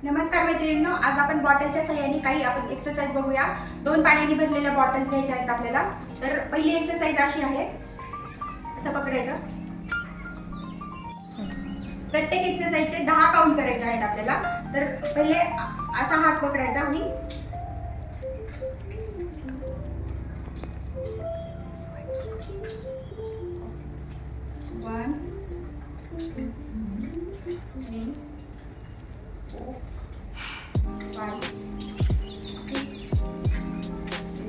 नमस्कार मैत्रिणींनो, आज आपण बॉटलच्या सहाय्याने काही आपण एक्सरसाइज बघूया। 2 पाण्याने भरलेल्या बॉटल्स घ्यायच्या आहेत आपल्याला। तर पहिली एक्सरसाइज अशी आहे, असं पकडायचं। प्रत्येक एक्सरसाइजचे 10 काउंट करायचे आहेत आपल्याला। तर पहिले असा हात पकडायचा आणि 1 2 3 4 5 6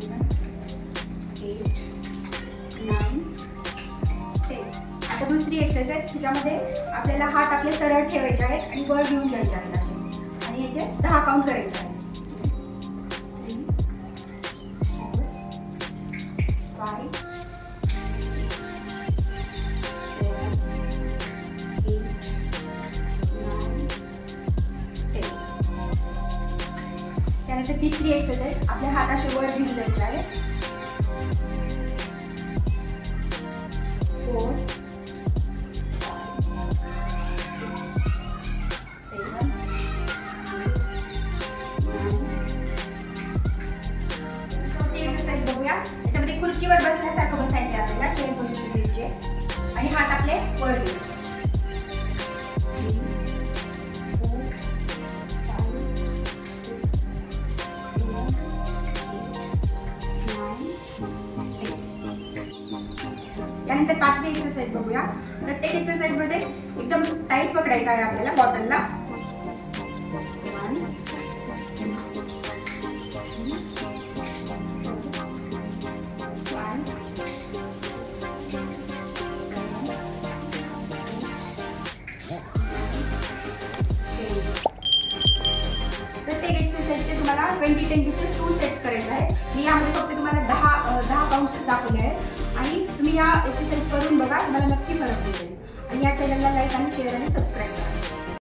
7 8 9 10। आता दुसरी एक्सरसाइज, त्याच्यामध्ये आपल्याला हात आपले सरळ ठेवायचे आहेत आणि वर घेऊन जायचे आहेत असे, आणि याचे 10 काउंट करायचे आहेत। 3 4 5 त्यानंतर तिसरी एक्सरसाइज, आपल्या हाताशी वर घेऊन जायचे आहे। 4 एक्सरसाइज बघूया। त्याच्यामध्ये खुर्चीवर बसल्यासारखं बसायचं आपल्याला, चेअर पोझिशन घ्यायची आणि हात आपले वर घ्यायचे। 3 त्यानंतर पाचवी एक्सरसाइज बघूया। प्रत्येक एक्सरसाइज मध्ये एकदम टाइट पकडायचं आहे आपल्याला बॉटलला। 1 प्रत्येक एक्सरसाइजचे तुम्हाला 20-10 चे 2 सेट्स करायचे आहेत। मी यामध्ये फक्त तुम्हाला 10 काउंट्स दाखवले आहेत आणि तुम्ही या एक्सरसाइज करून बघा, तुम्हाला नक्की फरक दिसेल। आणि या चॅनलला लाईक आणि शेअर आणि सबस्क्राईब करा।